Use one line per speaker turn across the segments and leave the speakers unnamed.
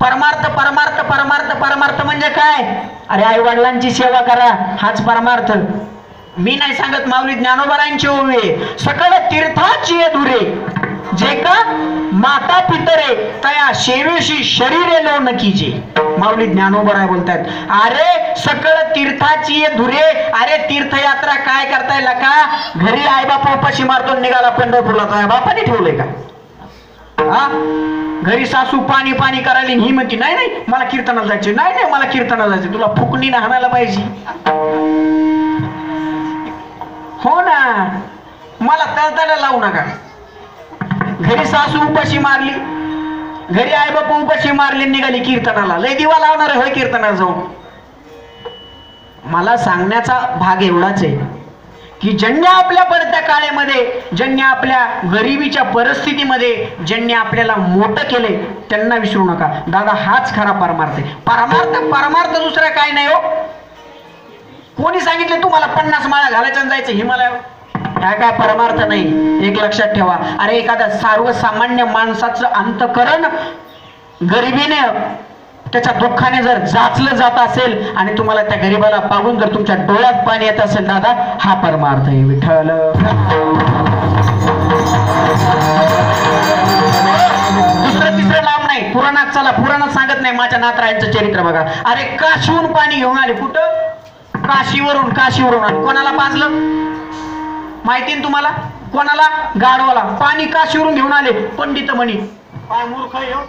परमार्थ परमार्थ परमार्थ परमार्थ म्हणजे काय? अरे आई वडिलांची सेवा करा, हाच परमार्थ. मी नाही सांगत, माऊली ज्ञानोबारांची ओवी, सकळ तीर्थाची धुरे जे का माता पितरे तया शेवेशी शरीरे लो न कीजे. माऊली ज्ञानोबराय बोलतात, अरे सकळ तीर्थाची धुरे. अरे तीर्थयात्रा काय करताय का? घरी आई बापा उपाशी मारतो, निघाला पंढरपूरला, तो बापाने ठेवलंय का? हा, घरी सासू पाणी पाणी करायला, ही म्हणते नाही नाही मला कीर्तनाला जायचे, नाही नाही मला कीर्तनाला जायचे. तुला फुकणी हाणायला पाहिजे. हो ना, मला तळतळा लावू नका. घरी सासू उपाशी मारली, घरी आई बापा उपाशी मारले, निघाली कीर्तनाला. लय दिवा लावणार होय कीर्तनाला जाऊन. मला सांगण्याचा भाग एवढाच आहे की ज्यांनी आपल्या पडत्या काळामध्ये, ज्यांनी आपल्या गरिबीच्या परिस्थितीमध्ये, ज्यांनी आपल्याला मोठं केले, त्यांना विसरू नका. दादा हाच खरा परमार्थ आहे. परमार्थ परमार्थ दुसरा काय नाही हो. कोणी सांगितले तुम्हाला 50 माळा घालायच्या जायचं हिमालय? ह्या काय परमार्थ नाही, एक लक्षात ठेवा. अरे एखादा सर्वसामान्य माणसाचं अंतकरण गरिबीने, त्याच्या दुःखाने जर जाचलं जात असेल आणि तुम्हाला त्या गरीबाला पाहून जर तुमच्या डोळ्यात पाणी येत असेल, दादा हा परमार्थ आहे. विठ्ठल दुसरं तिसरं लांब नाही. पुराणात चला, पुराणात सांगत नाही. माझ्या नातरायांचं चरित्र बघा. अरे काशीहून पाणी घेऊन आले. कुठं? काशीवरून. काशीवरून कोणाला पाजलं माहिती ना तुम्हाला? कोणाला? गाढवाला. पाणी काशीवरून घेऊन आले. पंडित म्हणी काय मूर्ख आहे हो,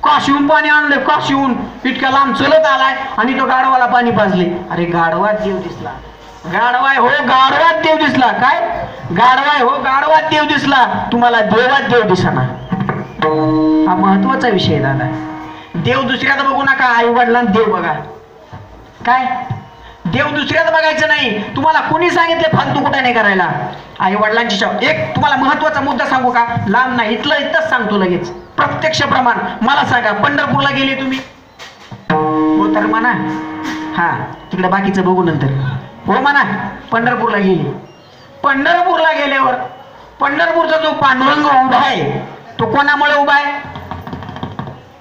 काशीहून पाणी आणले, काशीहून इतक्या लांब चलत आलाय आणि तो गाढवाला पाणी पाजले. अरे गाढवात देव दिसला. गाढवाय हो, गाढवात देव दिसला. काय गाढवाय हो, गाढवात देव दिसला. तुम्हाला देवात देव दिसना. हा महत्वाचा विषय दादा. देव दुसऱ्यात बघू नका, आई वडिलांना देव बघा. काय देव दुसऱ्यात बघायचं नाही. तुम्हाला कोणी सांगितले फालतू कुठे नाही करायला? आई वडिलांची सेवा. एक तुम्हाला महत्वाचा मुद्दा सांगू का? लांब नाही, इथंच सांगतो लगेच, प्रत्यक्ष प्रमाण. मला सांगा, पंढरपूरला गेले तुम्ही? हो तर म्हणा. हा, तिकडे बाकीचं बघू नंतर. हो म्हणा, पंढरपूरला गेले. पंढरपूरला गेल्यावर पंढरपूरचा जो पांडुरंग उभा आहे, तो कोणामुळे उभा आहे?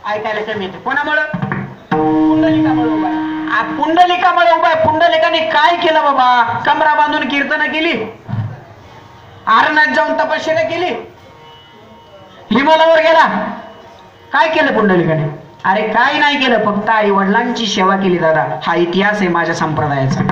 ऐकायला कमी येते. कोणामुळे? पुंडलिकामुळे उभा आहे. पुंडलिकामुळे उभा आहे. पुंडलिकाने काय केलं बाबा? कमरा बांधून कीर्तन केली, आरण्यात जाऊन तपश्चर्या केली, हिमालयावर गेला. काय केलं पुंडलिकाने? अरे काय नाही केलं, फक्त आई वडिलांची सेवा केली दादा. हा इतिहास आहे माझ्या संप्रदायाचा.